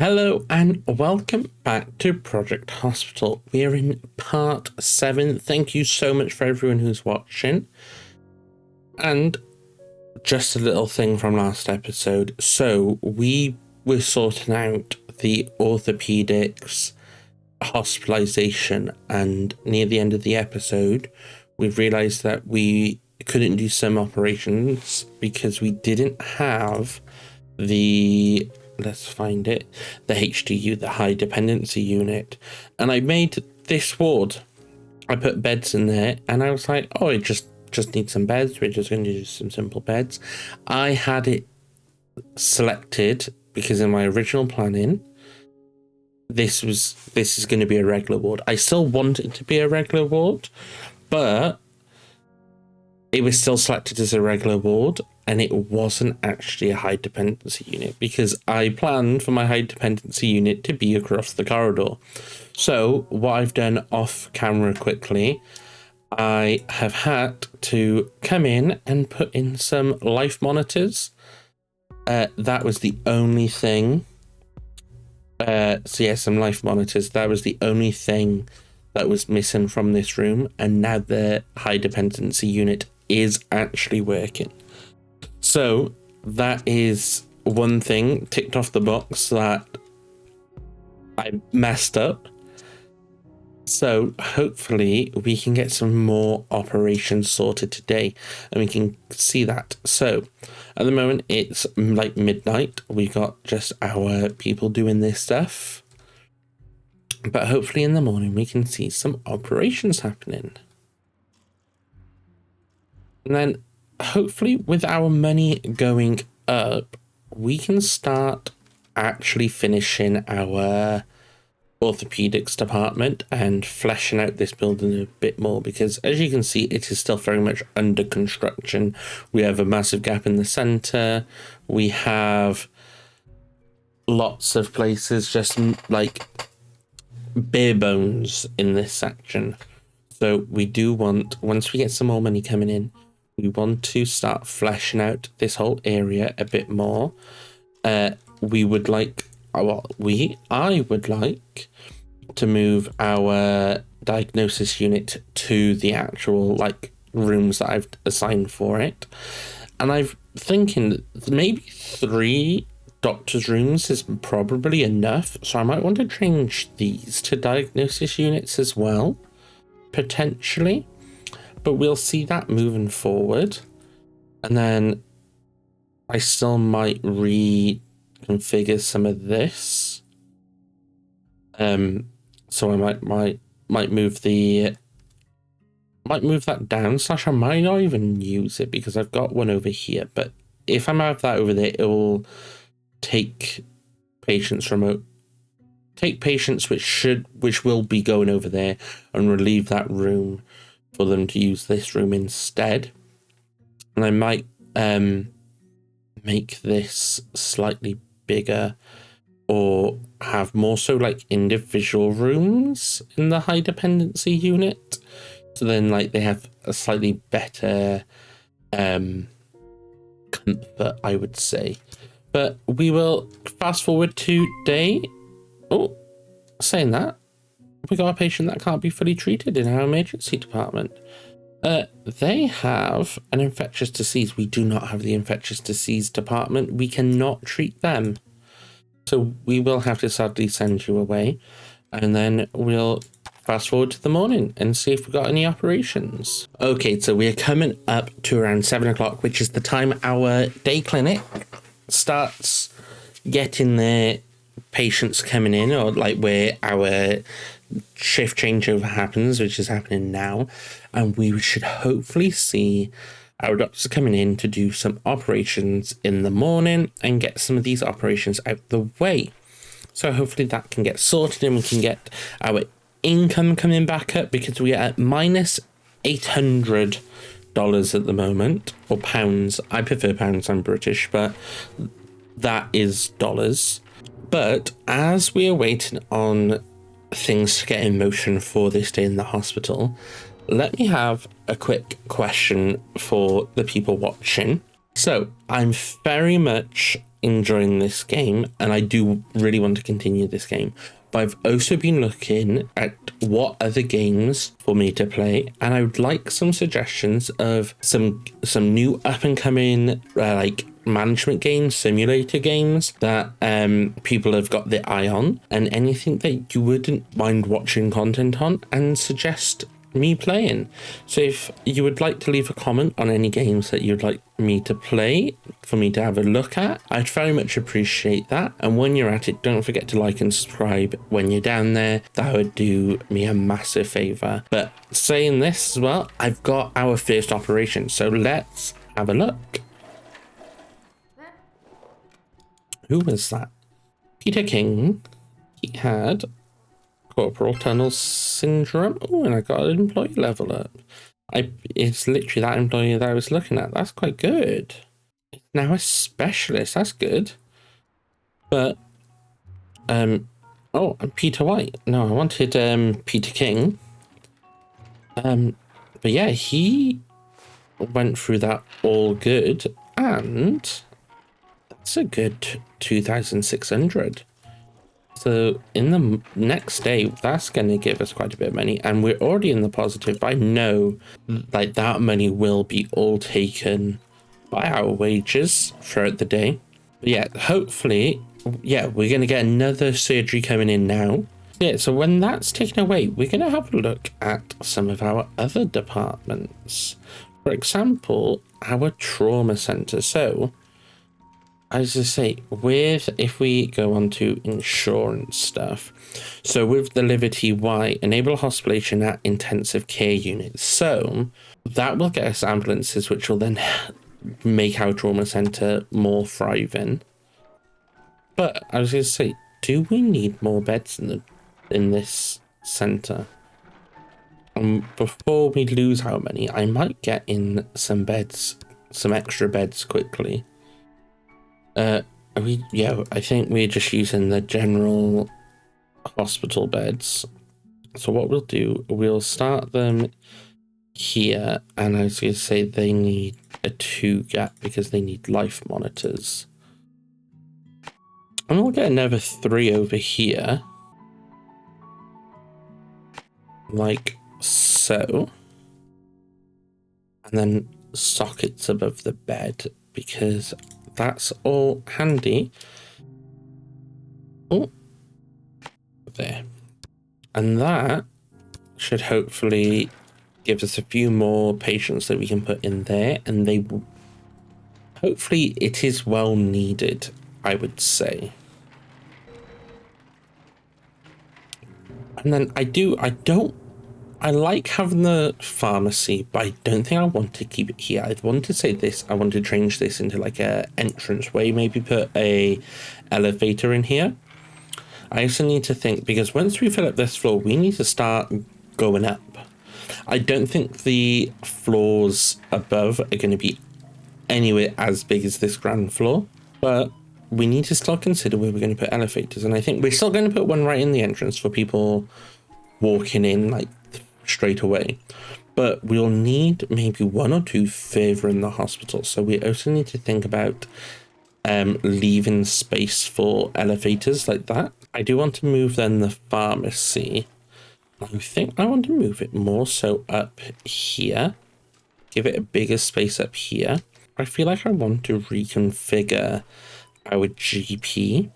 Hello and welcome back to Project Hospital. We are in part 7. Thank you so much for everyone who's watching. And just a little thing from last episode. So we were sorting out the orthopedics hospitalization, and near the end of the episode, we realized that we couldn't do some operations because we didn't have the let's find it, the HDU, the high dependency unit. And I made this ward. I put beds in there and I was like, oh, it just needs some beds. We're just going to do some simple beds. I had it selected because in my original planning, this is going to be a regular ward. I still want it to be a regular ward, but it was still selected as a regular ward, and it wasn't actually a high dependency unit because I planned for my high dependency unit to be across the corridor. So what I've done off camera quickly, I have had to come in and put in some life monitors. That was the only thing. So yeah, some life monitors. That was the only thing that was missing from this room, and now the high dependency unit is actually working. So that is one thing ticked off the box that I messed up. So hopefully we can get some more operations sorted today and we can see that. So at the moment it's like midnight. We've got just our people doing this stuff. But hopefully in the morning we can see some operations happening. And then hopefully with our money going up, we can start actually finishing our orthopedics department and fleshing out this building a bit more, because as you can see, it is still very much under construction. We have a massive gap in the center. We have lots of places just like bare bones in this section. So we do want, once we get some more money coming in, we want to start fleshing out this whole area a bit more. We would like, I would like to move our diagnosis unit to the actual like rooms that I've assigned for it. And I'm thinking maybe 3 doctor's rooms is probably enough. So I might want to change these to diagnosis units as well, potentially. But we'll see that moving forward. And then I still might reconfigure some of this. So I might move that down, / I might not even use it because I've got one over here. But if I have that over there, it will take patients which will be going over there and relieve that room for them to use this room instead. And I might make this slightly bigger or have more so like individual rooms in the high dependency unit. So then like they have a slightly better comfort, I would say. But we will fast forward to day. Oh, saying that, we got a patient that can't be fully treated in our emergency department. They have an infectious disease. We do not have the infectious disease department. We cannot treat them. So we will have to sadly send you away. And then we'll fast forward to the morning and see if we've got any operations. Okay, so we're coming up to around 7 o'clock, which is the time our day clinic starts getting their patients coming in, or like where our shift changeover happens, which is happening now. And we should hopefully see our doctors coming in to do some operations in the morning and get some of these operations out the way. So hopefully that can get sorted and we can get our income coming back up, because we are at minus $800 at the moment, or pounds. I prefer pounds, I'm British, but that is dollars. But as we are waiting on things to get in motion for this day in the hospital, let me have a quick question for the people watching. So I'm very much enjoying this game, and I do really want to continue this game. But I've also been looking at what other games for me to play, and I would like some suggestions of some new up and coming like management games, simulator games that people have got their eye on, and anything that you wouldn't mind watching content on and suggest me playing. So if you would like to leave a comment on any games that you'd like me to play for me to have a look at, I'd very much appreciate that. And when you're at it, don't forget to like and subscribe when you're down there. That would do me a massive favor. But saying this as well, I've got our first operation, so let's have a look. Who was that? Peter King. He had corporal tunnel syndrome. Oh, and I got an employee level up. It's literally that employee that I was looking at. That's quite good. It's now a specialist. That's good. But oh, I'm Peter White. No, I wanted Peter King. But yeah, he went through that all good, and that's a good 2,600. So in the next day, that's going to give us quite a bit of money, and we're already in the positive. But I know like that money will be all taken by our wages throughout the day. But yeah, hopefully, yeah, we're going to get another surgery coming in now. Yeah, so when that's taken away, we're going to have a look at some of our other departments. For example, our trauma center. So as I say, if we go on to insurance stuff, so with the Liberty Y, enable hospitalization at intensive care units. So that will get us ambulances, which will then make our trauma center more thriving. But I was going to say, do we need more beds in this center? Before we lose our money, I might get in some beds, some extra beds quickly. I think we're just using the general hospital beds. So what we'll do, we'll start them here, and I was going to say they need a 2 gap because they need life monitors. And we'll get another 3 over here. Like so. And then sockets above the bed, because that's all handy. Oh, there. And that should hopefully give us a few more patients that we can put in there, and they will, hopefully it is well needed, I would say. And then I like having the pharmacy, but I don't think I want to keep it here. I'd want to say this, I want to change this into like a entrance way, maybe put a elevator in here. I also need to think, because once we fill up this floor, we need to start going up. I don't think the floors above are going to be anywhere as big as this ground floor, but we need to still consider where we're going to put elevators. And I think we're still going to put one right in the entrance for people walking in like straight away, but we'll need maybe 1 or 2 further in the hospital. So we also need to think about leaving space for elevators like that. I do want to move then the pharmacy. I think I want to move it more so up here, give it a bigger space up here. I feel like I want to reconfigure our GP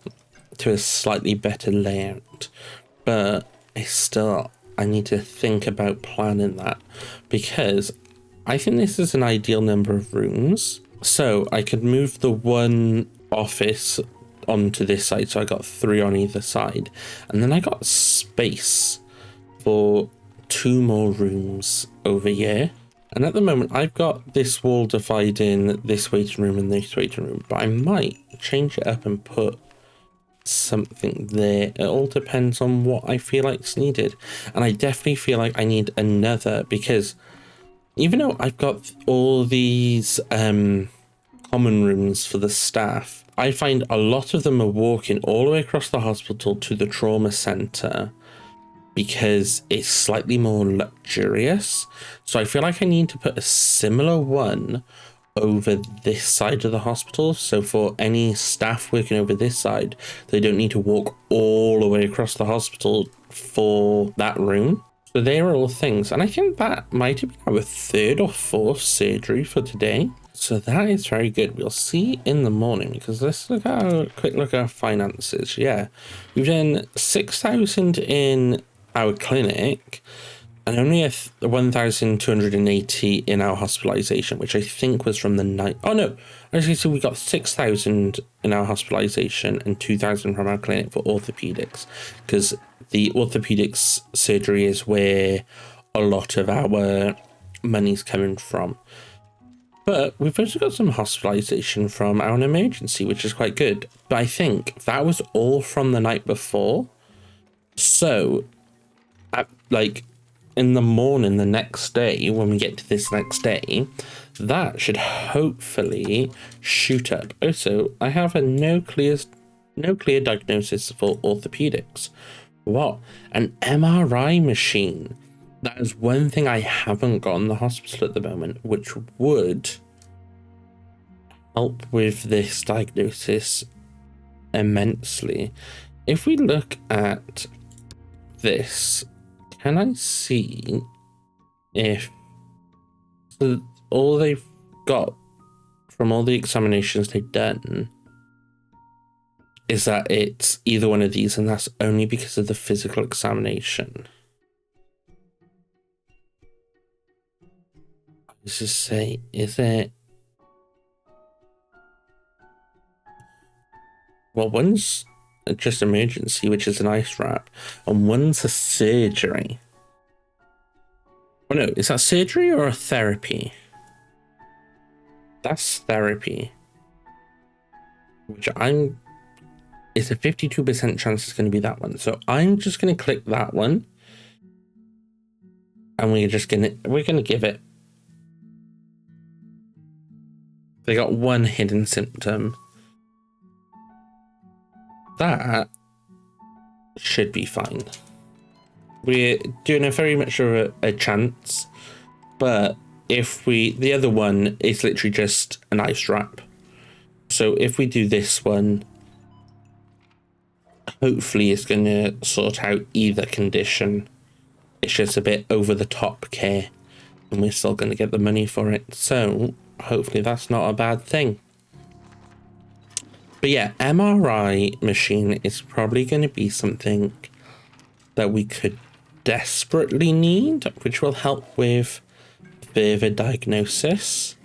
to a slightly better layout, but it's still, I need to think about planning that, because I think this is an ideal number of rooms. So I could move the 1 office onto this side, so I got 3 on either side, and then I got space for 2 more rooms over here. And at the moment I've got this wall dividing this waiting room and this waiting room, but I might change it up and put something there. It all depends on what I feel like's needed, and I definitely feel like I need another, because even though I've got all these common rooms for the staff, I find a lot of them are walking all the way across the hospital to the trauma center because it's slightly more luxurious. So I feel like I need to put a similar one over this side of the hospital. So for any staff working over this side, they don't need to walk all the way across the hospital for that room. So they are all things. And I think that might have been our third or fourth surgery for today. So that is very good. We'll see in the morning, because let's look at a quick look at our finances. Yeah, we've done 6,000 in our clinic and only 1,280 in our hospitalization, which I think was from the night. Oh no, actually, so we got 6,000 in our hospitalization and 2,000 from our clinic for orthopedics, because the orthopedics surgery is where a lot of our money's coming from. But we've also got some hospitalization from our emergency, which is quite good. But I think that was all from the night before. So, like, in the morning the next day, when we get to this next day, that should hopefully shoot up. Also, I have a no clear diagnosis for orthopedics. What? An MRI machine. That is one thing I haven't got in the hospital at the moment, which would help with this diagnosis immensely. If we look at this, can I see if all they've got from all the examinations they've done is that it's either one of these, and that's only because of the physical examination. Let's just say, is it? Well, one's just emergency, which is an ice wrap, and one's a surgery. Oh no, is that surgery or a therapy? That's therapy. Which it's a 52% chance it's going to be that one. So I'm just going to click that one. And we're going to give it. They got one hidden symptom. That should be fine. We're doing a very much of a chance, but if the other one is literally just an ice wrap. So if we do this one, hopefully it's going to sort out either condition. It's just a bit over the top care, and we're still going to get the money for it. So hopefully that's not a bad thing. But yeah, MRI machine is probably going to be something that we could desperately need, which will help with further diagnosis.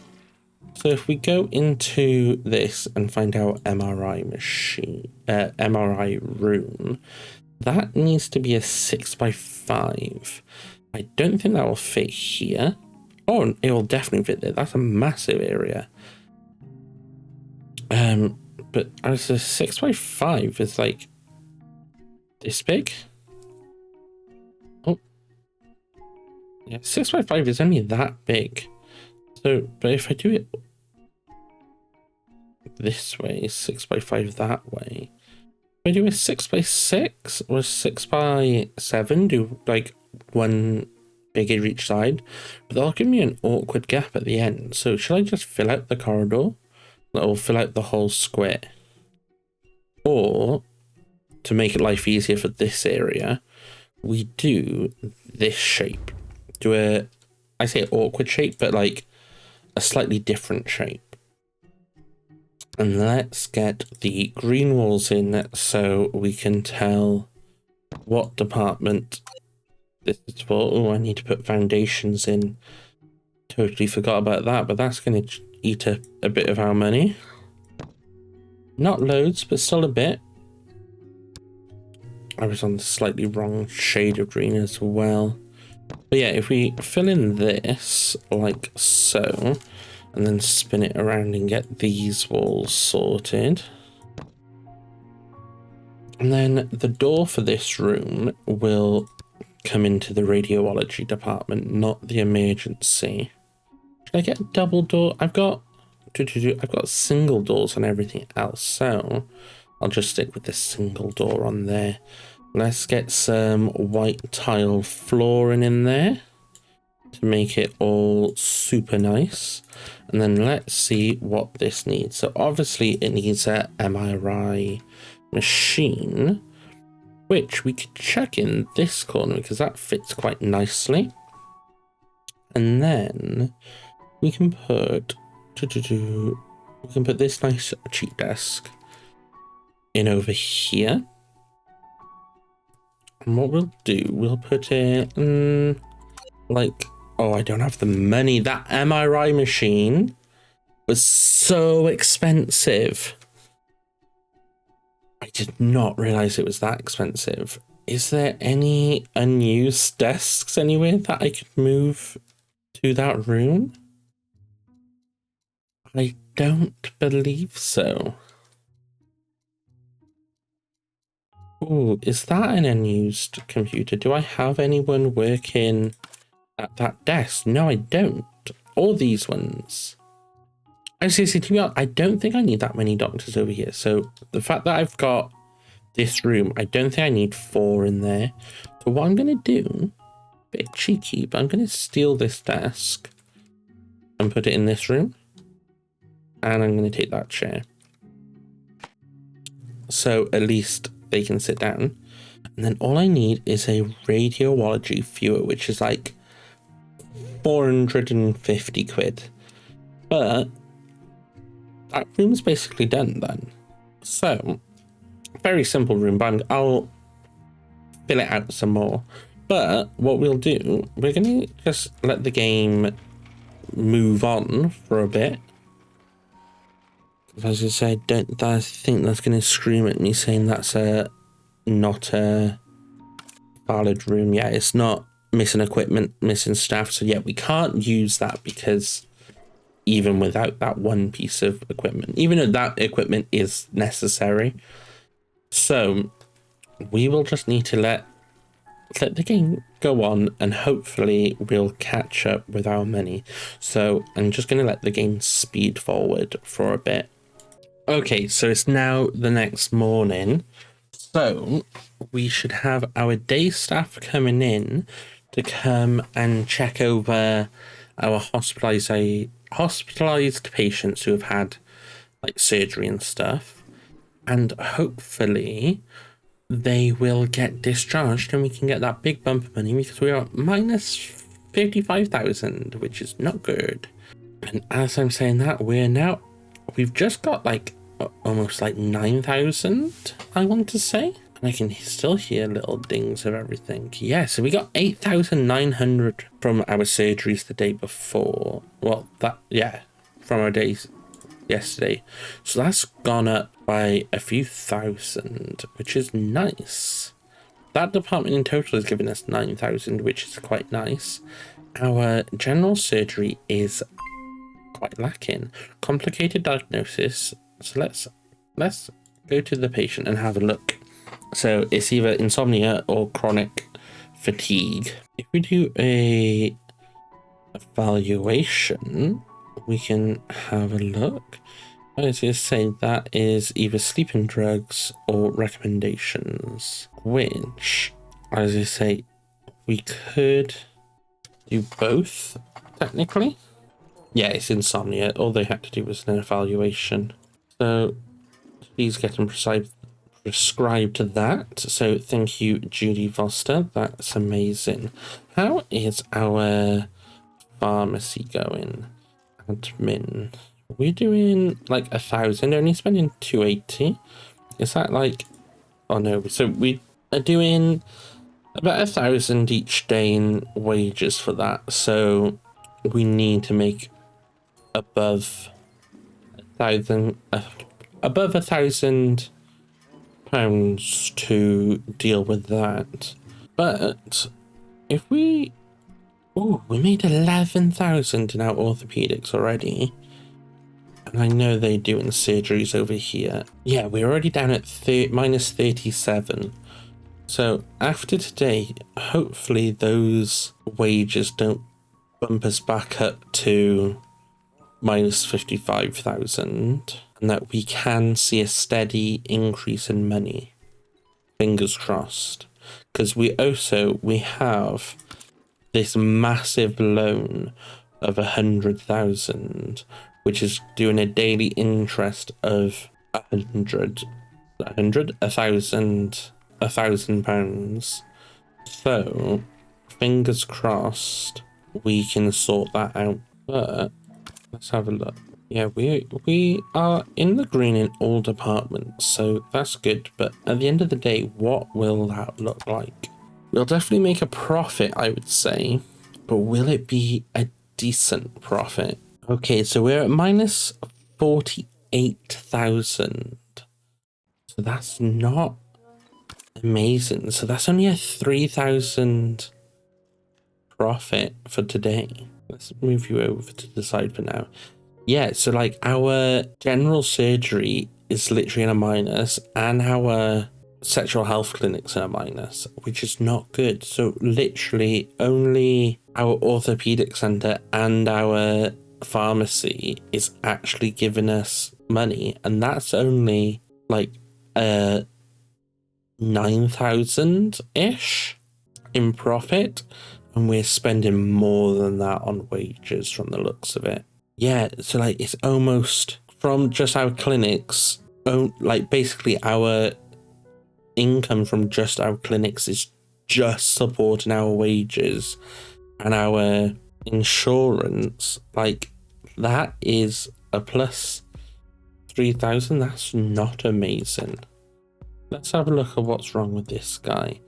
So if we go into this and find our MRI machine, MRI room, that needs to be a 6x5. I don't think that will fit here. Oh, it will definitely fit there. That's a massive area. But as a 6x5 is like this big. Oh, yeah, 6x5 is only that big. So, but if I do it this way, 6x5 that way. If I do a 6x6 or 6x7, do like one bigger each side, but that'll give me an awkward gap at the end. So should I just fill out the corridor? That will fill out the whole square. Or, to make it life easier for this area, we do this shape. Do I say awkward shape, but like a slightly different shape. And let's get the green walls in so we can tell what department this is for. Oh, I need to put foundations in. Totally forgot about that, but that's going to eat a bit of our money. Not loads, but still a bit. I was on the slightly wrong shade of green as well. But yeah, if we fill in this like so, and then spin it around and get these walls sorted. And then the door for this room will come into the radiology department, not the emergency. Should I get a double door? I've got single doors on everything else, so I'll just stick with the single door on there. Let's get some white tile flooring in there. to make it all super nice. And then let's see what this needs. So obviously it needs a MRI machine, which we could check in this corner because that fits quite nicely. And then we can put this nice cheap desk in over here. And what we'll do, we'll put it like, oh, I don't have the money. That MRI machine was so expensive. I did not realize it was that expensive. Is there any unused desks anywhere that I could move to that room? I don't believe so. Oh, is that an unused computer? Do I have anyone working at that desk? No, I don't. All these ones. Seriously, to be honest, I don't think I need that many doctors over here. So the fact that I've got this room, I don't think I need 4 in there. So what I'm going to do, a bit cheeky, but I'm going to steal this desk and put it in this room. And I'm going to take that chair. So at least they can sit down. And then all I need is a radiology viewer, which is like 450 quid. But that room's basically done then. So, very simple room, but I'll fill it out some more. But what we'll do, we're going to just let the game move on for a bit. As I said, I think that's going to scream at me saying that's not a valid room. Yeah, it's not missing equipment, missing staff. So yeah, we can't use that because even without that one piece of equipment, even though that equipment is necessary. So we will just need to let the game go on and hopefully we'll catch up with our money. So I'm just going to let the game speed forward for a bit. Okay, so it's now the next morning. So we should have our day staff coming in to come and check over our hospitalized patients who have had like surgery and stuff. And hopefully they will get discharged and we can get that big bump of money because we are minus 55,000, which is not good. And as I'm saying that, we've just got like almost like 9,000, I want to say. And I can still hear little dings of everything. Yeah, so we got 8,900 from our surgeries the day before. Well, from our days yesterday. So that's gone up by a few thousand, which is nice. That department in total is giving us 9,000, which is quite nice. Our general surgery is quite lacking. Complicated diagnosis. So let's go to the patient and have a look. So it's either insomnia or chronic fatigue. If we do a evaluation, we can have a look. I was going to say that is either sleeping drugs or recommendations, which, as I say, we could do both technically. Yeah, it's insomnia. All they had to do was an evaluation. So please get them prescribed to that. So thank you, Judy Foster. That's amazing. How is our pharmacy going? Admin. We're doing like 1,000, only spending 280. Is that like, oh no, so we are doing about 1,000 each day in wages for that. So we need to make above 1,000, above £1,000 to deal with that. But if we, we made 11,000 in our orthopedics already. And I know they're doing surgeries over here. Yeah, we're already down at minus 37. So after today, hopefully those wages don't bump us back up to minus 55,000 and that we can see a steady increase in money. Fingers crossed. Because we have this massive loan of 100,000, which is doing a daily interest of £1,000. So fingers crossed we can sort that out. But let's have a look. Yeah, we are in the green in all departments, so that's good. But at the end of the day, what will that look like? We'll definitely make a profit, I would say, but will it be a decent profit? Okay, so we're at minus 48,000. So that's not amazing. So that's only a 3,000 profit for today. Let's move you over to the side for now. Yeah, so like our general surgery is literally in a minus, and our sexual health clinics in a minus, which is not good. So literally only our orthopedic center and our pharmacy is actually giving us money, and that's only like 9,000-ish in profit, and we're spending more than that on wages from the looks of it. Yeah, so like it's almost from just our clinics, like basically our income from just our clinics is just supporting our wages and our insurance. Like that is a plus 3,000. That's not amazing. Let's have a look at what's wrong with this guy.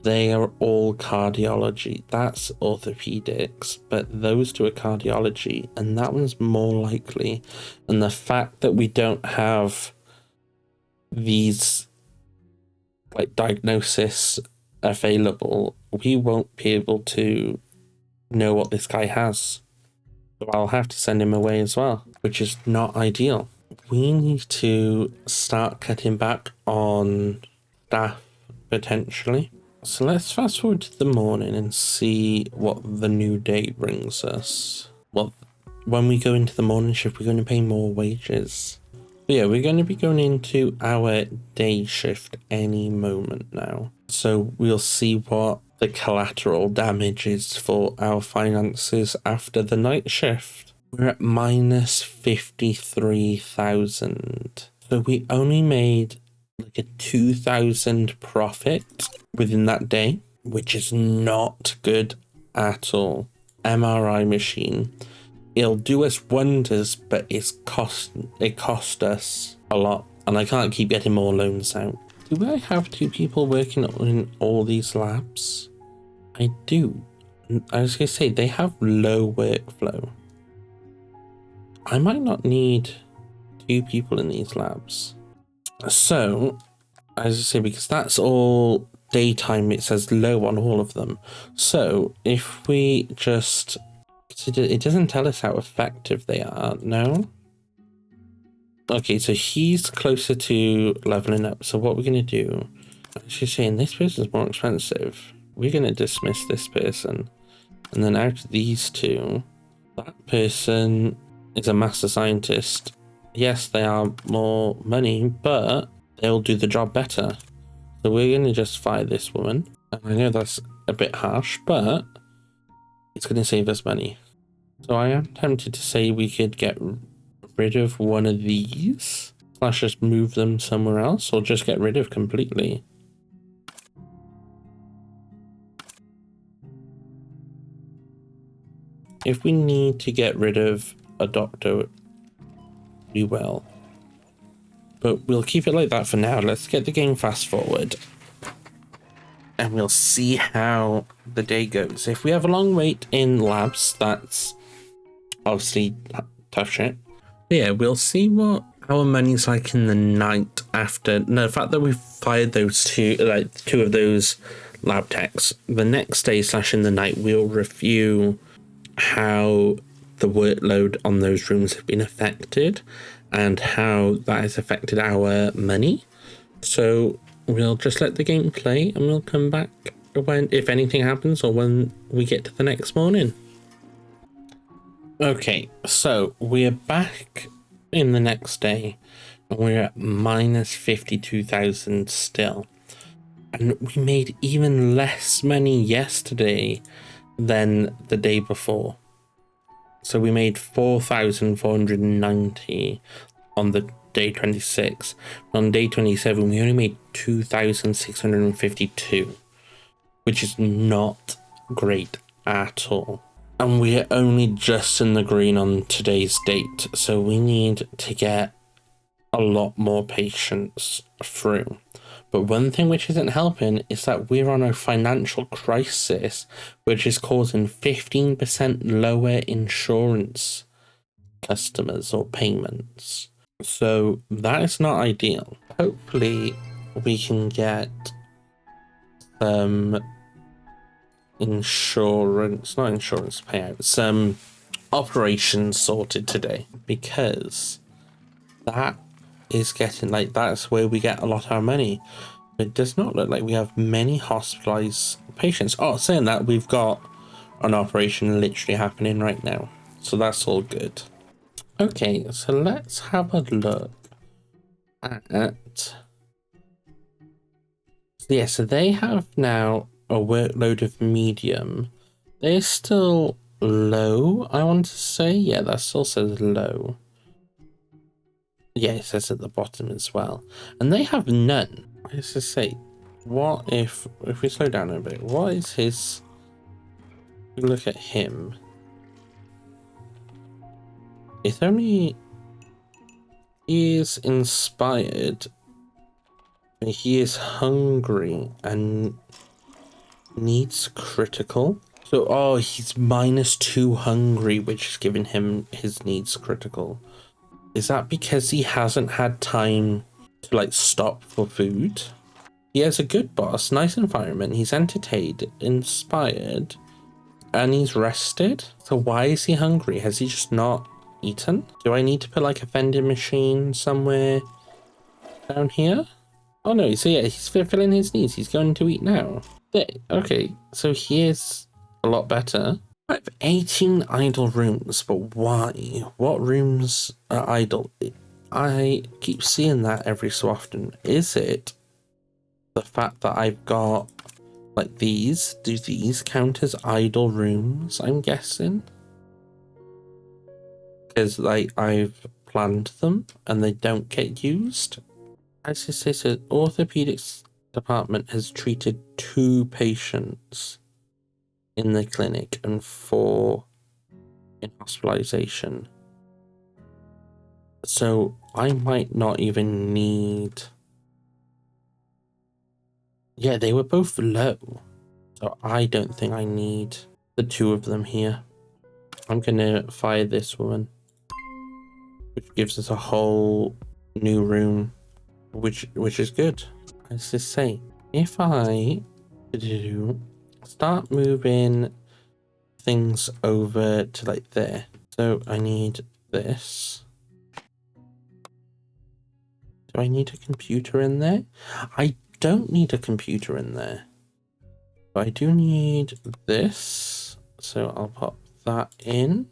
They are all cardiology. That's orthopedics, but those two are cardiology, and that one's more likely. And the fact that we don't have these like diagnosis available, we won't be able to know what this guy has. So I'll have to send him away as well, which is not ideal. We need to start cutting back on staff potentially. So let's fast forward to the morning and see what the new day brings us. Well, when we go into the morning shift, we're going to pay more wages. But yeah, we're going to be going into our day shift any moment now. So we'll see what the collateral damage is for our finances after the night shift. We're at minus 53,000. So we only made like a 2,000 profit within that day, which is not good at all. MRI machine, it'll do us wonders, but it cost us a lot, and I can't keep getting more loans out. Do I have 2 people working in all these labs? I do. I was gonna say they have low workflow. I might not need 2 people in these labs. So as I say, because that's all daytime, it says low on all of them. So if we just, it doesn't tell us how effective they are. No. Okay, so he's closer to leveling up. So what we're going to do, she's saying this person's more expensive. We're going to dismiss this person. And then out of these 2, that person is a master scientist. Yes, they are more money, but they'll do the job better. So we're going to just fire this woman. And I know that's a bit harsh, but it's going to save us money. So I am tempted to say we could get rid of one of these, / just move them somewhere else, or just get rid of completely. If we need to get rid of a doctor, we will. But we'll keep it like that for now. Let's get the game fast forward. And we'll see how the day goes. If we have a long wait in labs, that's obviously tough shit. But yeah, we'll see what our money's like in the night after. No, the fact that we've fired those 2 of those lab techs. The next day / in the night, we'll review how the workload on those rooms have been affected and how that has affected our money. So we'll just let the game play, and we'll come back when, if anything happens, or when we get to the next morning. Okay, so we're back in the next day, and we're at minus 52,000 still. And we made even less money yesterday than the day before. So we made 4,490 on the day 26. On day 27, we only made 2,652, which is not great at all. And we're only just in the green on today's date, so we need to get a lot more patients through. But one thing which isn't helping is that we're on a financial crisis, which is causing 15% lower insurance customers or payments. So that is not ideal. Hopefully we can get some not insurance payouts, some operations sorted today, because that is getting, like, that's where we get a lot of our money. It does not look like we have many hospitalized patients. Oh, saying that, we've got an operation literally happening right now, so that's all good. Okay, so let's have a look at, yeah, so they have now a workload of medium. They're still low, I want to say. Yeah, that still says low. Yeah, it says at the bottom as well. And they have none. I used to say, what if we slow down a bit, what is his, look at him. It's only, he is inspired, he is hungry and needs critical. So, oh, he's -2 hungry, which is giving him his needs critical. Is that because he hasn't had time to, like, stop for food? He has a good boss, nice environment, he's entertained, inspired, and he's rested. So why is he hungry? Has he just not eaten? Do I need to put, like, a vending machine somewhere down here? Oh no, so yeah, he's fulfilling his needs. He's going to eat now. Okay, so he is a lot better. I have 18 idle rooms, but why? What rooms are idle? I keep seeing that every so often. Is it the fact that I've got, like, these? Do these count as idle rooms, I'm guessing? Because, like, I've planned them and they don't get used. As it says, the orthopedics department has treated 2 patients in the clinic and 4 in hospitalization. So I might not even need... Yeah, they were both low. So I don't think I need the 2 of them here. I'm gonna fire this woman, which gives us a whole new room, which is good. Let's just say, if I do start moving things over to, like, there. So I need this. Do I need a computer in there? I don't need a computer in there. But I do need this. So I'll pop that in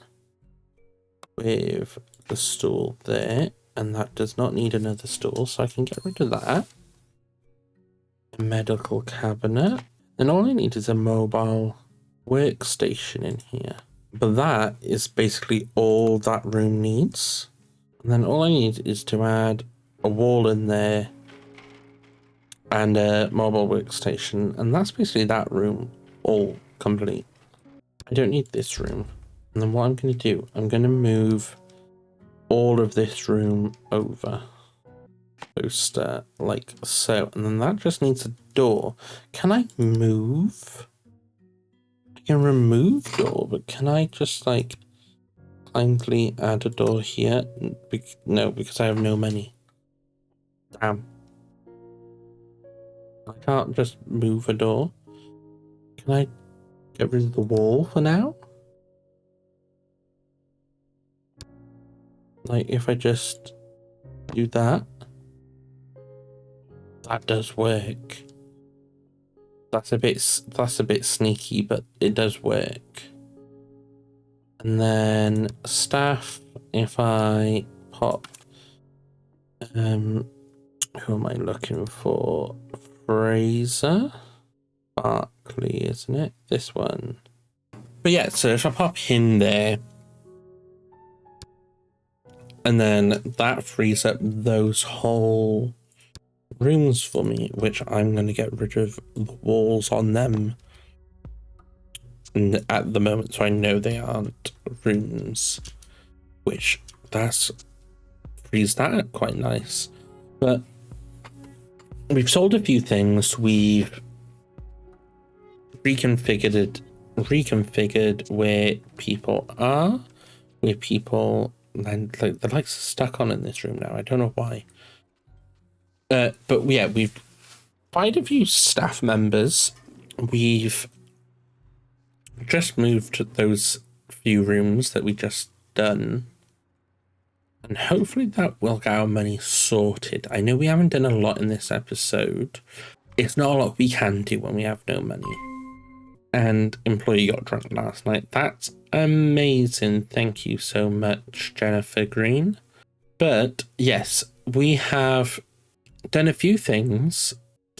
with the stool there. And that does not need another stool, so I can get rid of that. A medical cabinet. And all I need is a mobile workstation in here. But that is basically all that room needs. And then all I need is to add a wall in there and a mobile workstation. And that's basically that room all complete. I don't need this room. And then what I'm going to do, I'm going to move all of this room over. Poster, like so. And then that just needs a door. Can I move? I can remove door, but can I just, like, kindly add a door here? No, because I have no money. Damn. I can't just move a door. Can I get rid of the wall for now? Like, if I just do that. That does work. That's a bit sneaky, but it does work. And then staff, if I pop, who am I looking for? Fraser? Barkley, isn't it? This one. But yeah, so if I pop in there, and then that frees up those whole rooms for me, which I'm going to get rid of the walls on them. And at the moment, so I know they aren't rooms, which that's frees that up quite nice. But we've sold a few things. We've reconfigured where people are, where people, and like the lights are stuck on in this room now. I don't know why. But yeah, we've quite a few staff members. We've just moved those few rooms that we just done, and hopefully that will get our money sorted. I know we haven't done a lot in this episode. It's not a lot we can do when we have no money. And employee got drunk last night. That's amazing. Thank you so much, Jennifer Green. But yes, we have done a few things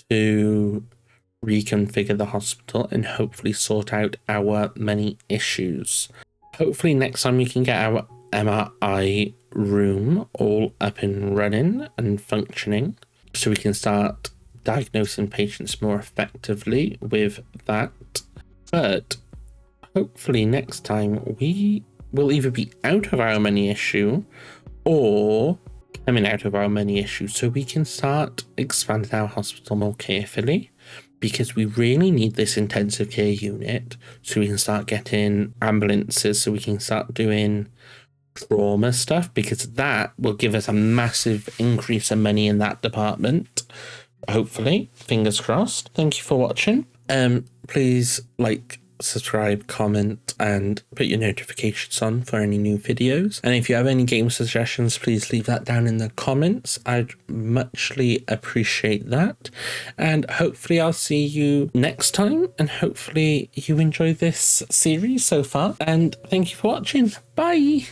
to reconfigure the hospital and hopefully sort out our many issues. Hopefully next time we can get our MRI room all up and running and functioning, so we can start diagnosing patients more effectively with that. But hopefully next time we will either be out of our money issue or coming out of our money issue, so we can start expanding our hospital more carefully, because we really need this intensive care unit so we can start getting ambulances, so we can start doing trauma stuff, because that will give us a massive increase in money in that department. Hopefully, fingers crossed. Thank you for watching. Please like, subscribe, comment, and put your notifications on for any new videos. And if you have any game suggestions, please leave that down in the comments. I'd muchly appreciate that. And hopefully I'll see you next time, and hopefully you enjoy this series so far. And thank you for watching. Bye.